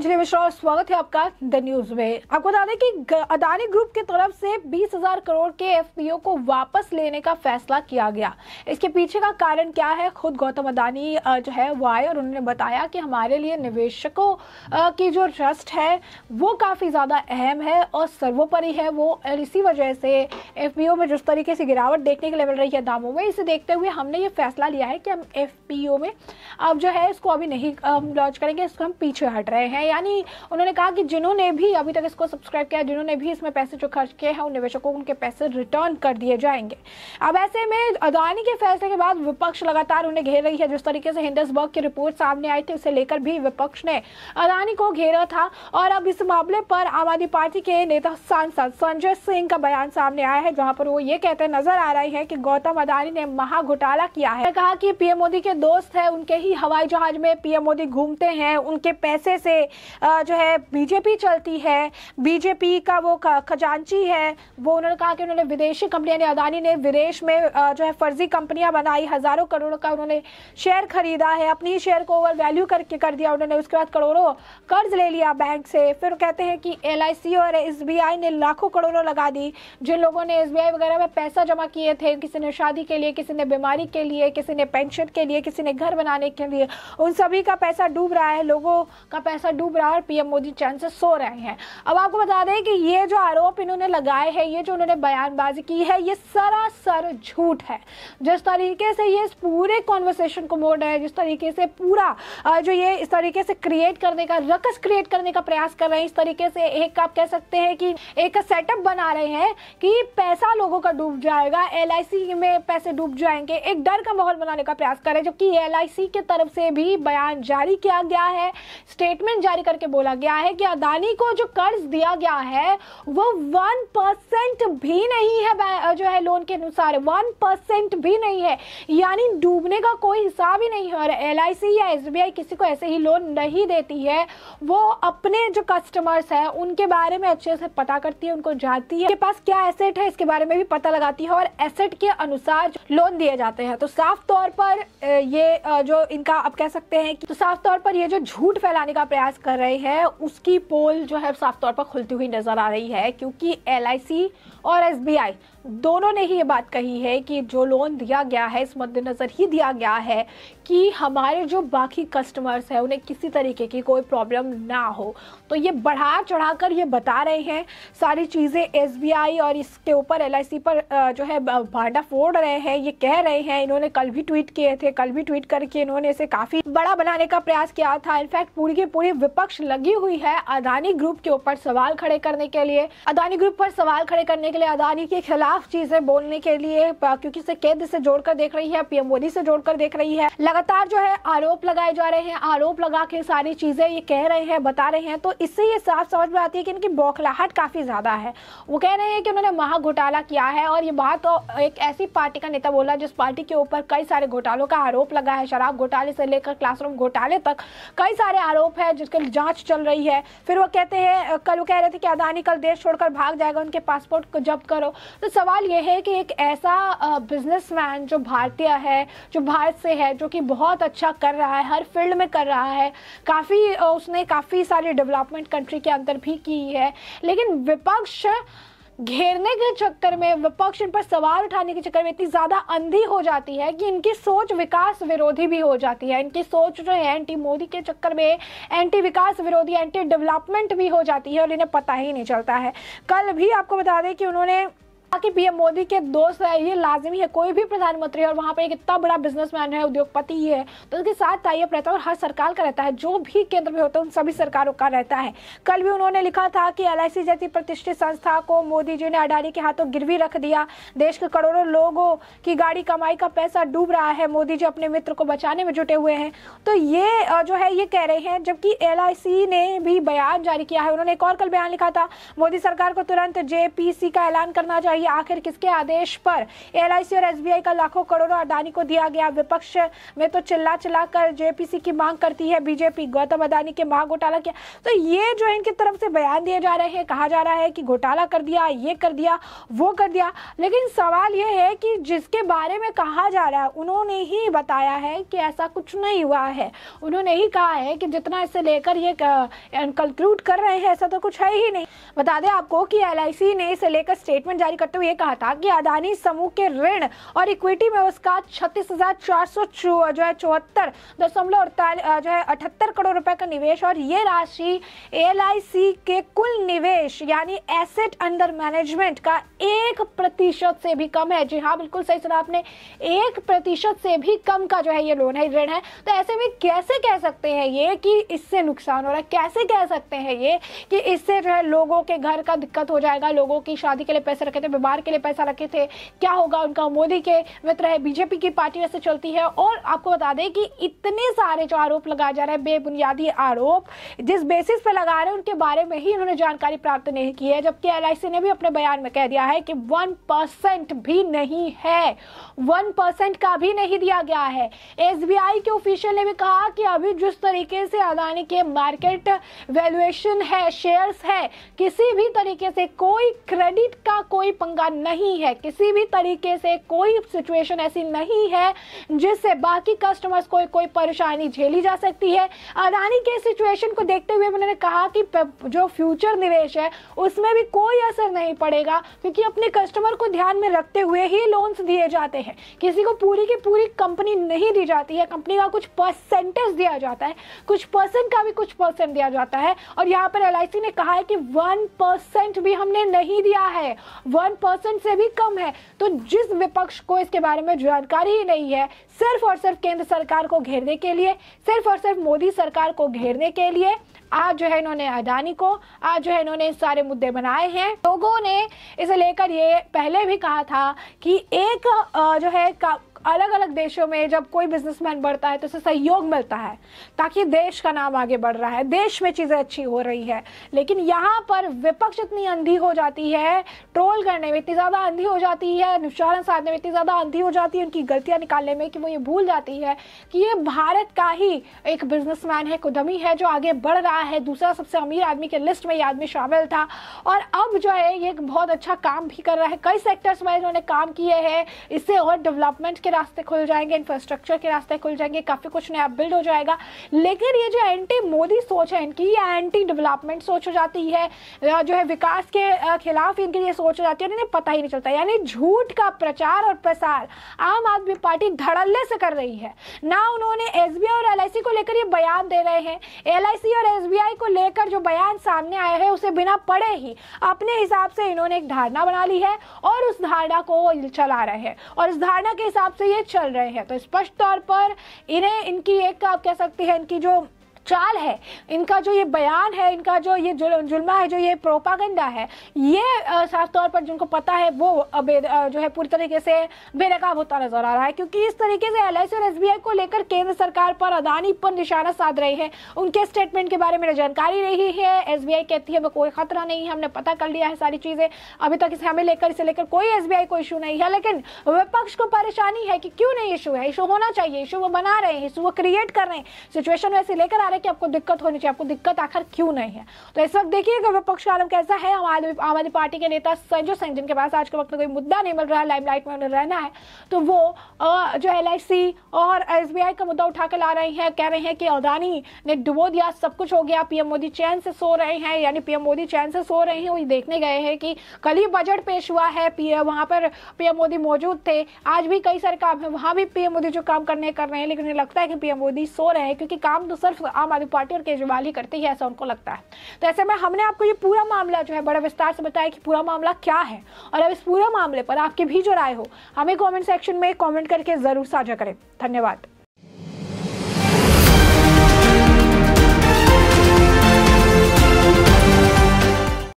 अंजलि मिश्रा और स्वागत है आपका द न्यूज में। आपको बता दें कि अदानी ग्रुप की तरफ से 20,000 करोड़ के एफपीओ को वापस लेने का फैसला किया गया। इसके पीछे का कारण क्या है, खुद गौतम अदानी जो है वो आए और उन्होंने बताया कि हमारे लिए निवेशकों की जो ट्रस्ट है वो काफ़ी ज़्यादा अहम है और सर्वोपरि है वो, और इसी वजह से एफपीओ में जिस तरीके से गिरावट देखने के लिए मिल रही है दामों में, इसे देखते हुए हमने ये फैसला लिया है कि हम एफपीओ में अब जो है इसको अभी नहीं लॉन्च करेंगे, इसको हम पीछे हट रहे हैं। यानी उन्होंने कहा कि जिन्होंने भी अभी तक इसको सब्सक्राइब किया, जिन्होंने भी इसमें पैसे जो खर्च किए हैं, उन निवेशकों को उनके पैसे रिटर्न कर दिए जाएंगे। अब ऐसे में अदानी के फैसले के बाद विपक्ष लगातार उन्हें घेर रही है। जिस तरीके से हिंडनबर्ग की रिपोर्ट सामने आई थी, उसे लेकर भी विपक्ष ने अदानी को घेरा था और अब इस मामले पर आम आदमी पार्टी के नेता सांसद संजय सिंह का बयान सामने आया है, जहां पर वो ये कहते नजर आ रहे हैं कि गौतम अदानी ने महा घोटाला किया है। कहा कि पीएम मोदी के दोस्त है, उनके ही हवाई जहाज में पीएम मोदी घूमते हैं, उनके पैसे से जो है बीजेपी चलती है, बीजेपी का वो खजांची है। वो उन्होंने कहा कि उन्होंने विदेशी कंपनियां ने, अदानी ने विदेश में जो है फर्जी कंपनियां बनाई, हजारों करोड़ों का उन्होंने शेयर खरीदा है, अपनी शेयर को ओवर वैल्यू करके कर दिया उन्होंने, उसके बाद करोड़ों कर्ज ले लिया बैंक से। फिर कहते हैं कि एलआईसी और एसबीआई ने लाखों करोड़ों लगा दी। जिन लोगों ने एसबीआई वगैरह में पैसा जमा किए थे, किसी ने शादी के लिए, किसी ने बीमारी के लिए, किसी ने पेंशन के लिए, किसी ने घर बनाने के लिए, उन सभी का पैसा डूब रहा है, लोगों का पैसा डूब रहा है और पीएम मोदी चैन से सो रहे हैं। अब आपको बता दें कि ये जो आरोप इन्होंने लगाए हैं, ये जो उन्होंने बयानबाजी की है, ये सरासर झूठ है। जिस तरीके से ये इस पूरे कॉन्वर्सेशन को मोड़ रहे हैं, जिस तरीके से पूरा जो ये इस तरीके से क्रिएट करने का, रकस क्रिएट करने का प्रयास कर रहे हैं, इस तरीके से एक आप कह सकते हैं कि एक सेटअप बना रहे हैं कि पैसा लोगों का डूब जाएगा, एलआईसी में पैसे डूब जाएंगे, एक डर का माहौल बनाने का प्रयास कर रहे हैं। जबकि एलआईसी की तरफ से भी बयान जारी किया गया है, स्टेटमेंट जारी करके बोला गया है कि अदानी को जो कर्ज दिया गया है वो 1% भी नहीं है, जो है लोन के अनुसार 1% भी नहीं है, यानी डूबने का कोई हिसाब ही नहीं है। और एलआईसी या एसबीआई किसी को ऐसे ही लोन नहीं देती है, वो अपने जो कस्टमर्स हैं उनके बारे में अच्छे से पता करती है, उनको जानती है, उनके पास क्या एसेट है इसके बारे में भी पता लगाती है और एसेट के अनुसार लोन दिए जाते हैं। तो साफ तौर पर ये जो इनका आप कह सकते हैं कि, तो साफ तौर पर ये जो झूठ फैलाने का प्रयास कर रहे हैं उसकी पोल जो है साफ तौर पर खुलती हुई नजर आ रही है, क्योंकि एलआईसी और एसबीआई दोनों ने ही ये बात कही है कि जो लोन दिया गया है इस मद्देनजर ही दिया गया है कि हमारे जो बाकी कस्टमर्स हैं उन्हें किसी तरीके की कोई प्रॉब्लम ना हो। तो ये बढ़ा चढ़ाकर ये बता रहे हैं सारी चीज़ें, एसबीआई और इसके ऊपर एलआईसी पर जो है भांडा फोड़ रहे हैं, ये कह रहे हैं। इन्होंने कल भी ट्वीट किए थे, कल भी ट्वीट करके इन्होंने इसे काफ़ी बड़ा बनाने का प्रयास किया था। इनफैक्ट पूरी की पूरी विपक्ष लगी हुई है अदानी ग्रुप के ऊपर सवाल खड़े करने के लिए, अदानी ग्रुप पर सवाल खड़े करने के लिए, अदानी के खिलाफ चीजें बोलने के लिए, क्योंकि इसे केंद्र से जोड़कर देख रही है, पीएम मोदी से जोड़कर देख रही है। लगातार जो है आरोप लगाए जा रहे हैं, आरोप लगा के सारी चीजें ये कह रहे हैं, बता रहे हैं। तो इससे ये साफ समझ में आती है कि इनकी बौखलाहट काफी ज्यादा है। वो कह रहे हैं कि उन्होंने महा घोटाला किया है, और ये बात तो एक ऐसी पार्टी का नेता बोला जिस पार्टी के ऊपर कई सारे घोटालों का आरोप लगा है, शराब घोटाले से लेकर क्लासरूम घोटाले तक कई सारे आरोप है जिसकी जांच चल रही है। फिर वो कहते हैं, कल वो कह रहे थे कि अदानी कल देश छोड़कर भाग जाएगा, उनके पासपोर्ट को जब्त करो। तो सवाल यह है कि एक ऐसा बिजनेसमैन जो भारतीय है, जो भारत से है, जो कि बहुत अच्छा कर रहा है, हर फील्ड में कर रहा है, उसने काफ़ी सारी डेवलपमेंट कंट्री के अंदर भी की है, लेकिन विपक्ष घेरने के चक्कर में, विपक्ष इन पर सवाल उठाने के चक्कर में इतनी ज़्यादा अंधी हो जाती है कि इनकी सोच विकास विरोधी भी हो जाती है। इनकी सोच जो है एंटी मोदी के चक्कर में एंटी विकास विरोधी, एंटी डेवलपमेंट भी हो जाती है और इन्हें पता ही नहीं चलता है। कल भी आपको बता दें कि उन्होंने कि पीएम मोदी के दोस्त है, ये लाजिमी है, कोई भी प्रधानमंत्री और वहाँ पर एक इतना बड़ा बिजनेसमैन है, उद्योगपति ही है, तो उसके साथ टाइप रहता है और हर सरकार का रहता है, जो भी केंद्र में होता है उन सभी सरकारों का रहता है। कल भी उन्होंने लिखा था कि एलआईसी जैसी प्रतिष्ठित संस्था को मोदी जी ने अडानी के हाथों गिरवी रख दिया, देश के करोड़ों लोगों की गाड़ी कमाई का पैसा डूब रहा है, मोदी जी अपने मित्र को बचाने में जुटे हुए हैं। तो ये जो है ये कह रहे हैं, जबकि एलआईसी ने भी बयान जारी किया है। उन्होंने एक और कल बयान लिखा था, मोदी सरकार को तुरंत जेपीसी का ऐलान करना चाहिए, बताइए आखिर किसके आदेश पर LIC और SBI का लाखों करोड़ों अडानी को दिया गया। विपक्ष में तो चिल्ला कर JPC की मांग करती है बीजेपी, गौतम अडानी के महाघोटाला किया। तो ये जो है इनकी तरफ से बयान दिए जा रहे हैं, कहा जा रहा है कि घोटाला कर दिया, ये कर दिया, वो कर दिया। लेकिन सवाल ये है कि जिसके बारे में कहा जा रहा है उन्होंने ही बताया है कि ऐसा कुछ नहीं हुआ है। उन्होंने ही कहा है कि जितना इससे लेकर ये कंक्लूड कर रहे हैं ऐसा तो कुछ है ही नहीं। बता दें आपको कि LIC ने इसे लेकर स्टेटमेंट जारी करते हुए कहा था कि अडानी समूह के ऋण और इक्विटी में उसका 36,474.78 करोड़ रुपए का निवेश, और ये राशि LIC के कुल निवेश यानी एसेट अंडर मैनेजमेंट का 1% से भी कम है। जी हाँ, बिल्कुल सही सुना आपने, 1% से भी कम का जो है ये लोन है, ऋण है। तो ऐसे में कैसे कह सकते हैं ये कि इससे नुकसान हो रहा है? कैसे कह सकते हैं ये कि इससे जो है लोगों के घर का दिक्कत हो जाएगा, लोगों की शादी के लिए पैसे रखे थे, बीमार के लिए पैसा रखे थे, क्या होगा उनका? मोदी के मित्र है, बीजेपी की पार्टी वैसे चलती है। और आपको बता दें कि इतने सारे जो आरोप लगाए जा रहे हैं, बेबुनियादी आरोप, जिस बेसिस पे लगा रहे हैं उनके बारे में ही उन्होंने जानकारी प्राप्त नहीं की है। जबकि LIC ने भी अपने बयान में कह दिया है कि 1% भी नहीं है, 1% का भी नहीं दिया गया है। SBI के ऑफिशियल ने भी कहा कि अभी जिस तरीके से अडानी के मार्केट वैल्यूएशन है, शेयर्स है, किसी भी तरीके से कोई क्रेडिट का कोई पंगा नहीं है, किसी भी तरीके से कोई सिचुएशन ऐसी नहीं है जिससे बाकी कस्टमर्स को कोई परेशानी झेली जा सकती है। अडानी के सिचुएशन को देखते हुए उन्होंने कहा कि जो फ्यूचर निवेश है उसमें भी कोई असर नहीं पड़ेगा, क्योंकि अपने कस्टमर को ध्यान में रखते हुए ही लोन्स दिए जाते हैं। किसी को पूरी की पूरी कंपनी नहीं दी जाती है, कंपनी का कुछ परसेंटेज दिया जाता है, कुछ परसेंट का भी कुछ परसेंट दिया जाता है। और यहाँ पर LIC ने कहा है कि 1% भी हमने नहीं दिया है, 1% से भी कम है। तो जिस विपक्ष को इसके बारे में जानकारी ही नहीं है, सिर्फ और सिर्फ केंद्र सरकार को घेरने के लिए, सिर्फ और सिर्फ मोदी सरकार को घेरने के लिए आज जो है इन्होंने अडानी को, आज जो है इन्होंने सारे मुद्दे बनाए हैं। लोगों ने इसे लेकर ये पहले भी कहा था कि एक जो है अलग अलग देशों में जब कोई बिजनेसमैन बढ़ता है तो उसे सहयोग मिलता है, ताकि देश का नाम आगे बढ़ रहा है, देश में चीज़ें अच्छी हो रही है। लेकिन यहाँ पर विपक्ष इतनी अंधी हो जाती है, ट्रोल करने में इतनी ज़्यादा अंधी हो जाती है, निशाना साधने में इतनी ज़्यादा अंधी हो जाती है, उनकी गलतियाँ निकालने में, कि वो ये भूल जाती है कि ये भारत का ही एक बिजनेसमैन है, उद्यमी है, जो आगे बढ़ रहा है। दूसरा सबसे अमीर आदमी के लिस्ट में ये आदमी शामिल था और अब जो है ये बहुत अच्छा काम भी कर रहा है। कई सेक्टर्स में इन्होंने काम किए हैं, इससे और डेवलपमेंट के रास्ते खुल जाएंगे, इंफ्रास्ट्रक्चर के रास्ते खुल जाएंगे, काफी कुछ नया बिल्ड हो जाएगा। लेकिन ये जो एंटी मोदी सोच है इनकी, ये एंटी डेवलपमेंट सोच हो जाती है, जो है विकास के खिलाफ इनकी ये सोच हो जाती है, इन्हें पता ही नहीं चलता। यानी झूठ का प्रचार और प्रसार आम आदमी पार्टी धड़ल्ले से कर रही है। ना उन्होंने SBI और LIC को लेकर ये बयान दे रहे हैं, LIC और SBI को लेकर जो बयान सामने आया है उसे बिना पढ़े ही अपने हिसाब से इन्होंने एक धारणा बना ली है और उस धारणा को चला रहे हैं और इस धारणा के हिसाब से ये चल रहे हैं। तो स्पष्ट तौर पर इन्हें इनकी एक आप कह सकते हैं इनकी जो चाल है, इनका जो ये बयान है, इनका जो ये जुल्मा है, जो ये प्रोपागेंडा है, ये साफ तौर पर जिनको पता है वो जो है पूरी तरीके से बेनकाब होता नजर आ रहा है। क्योंकि इस तरीके से LIC और SBI को लेकर केंद्र सरकार पर, अडानी पर निशाना साध रहे हैं। उनके स्टेटमेंट के बारे में जानकारी नहीं है। SBI कहती है हमें कोई खतरा नहीं है, हमने पता कर लिया है सारी चीजें, अभी तक इसे लेकर कोई SBI को इशू नहीं है। लेकिन विपक्ष को परेशानी है कि क्यों नहीं इशू है, इशू होना चाहिए, इशू वो बना रहे हैं, इशू वो क्रिएट कर रहे हैं, सिचुएशन वैसे लेकर कि आपको दिक्कत होनी चाहिए, आपको दिक्कत आखिर क्यों नहीं है। तो इस वक्त देखिएगा विपक्ष का आलम कैसा है। आम आदमी पार्टी के नेता संजय सिंह, जिनके पास आज के वक्त में कोई मुद्दा नहीं मिल रहा है, लाइमलाइट में उन्हें रहना है, तो वो जो LIC और SBI का मुद्दा उठा कर ला रहे हैं, कह रहे हैं कि अडानी ने डुबो दिया, सब कुछ हो गया, PM मोदी चैन से सो रहे हैं, यानी PM मोदी चैन से सो रहे हैं। वो देखने गए हैं कि कल ही बजट पेश हुआ है, वहां पर PM मोदी मौजूद थे, आज भी कई सारे काम है, वहां भी PM मोदी जो काम कर रहे हैं, लेकिन लगता है कि PM मोदी सो रहे हैं, क्योंकि काम तो सिर्फ आम आदमी पार्टी और केजरीवाल ही करती है, ऐसा उनको लगता है। तो ऐसे में हमने आपको ये पूरा मामला जो है बड़ा विस्तार से बताया कि पूरा मामला क्या है, और अब इस पूरे मामले पर आपकी भी जो राय हो हमें कमेंट सेक्शन में कमेंट करके जरूर साझा करें। धन्यवाद।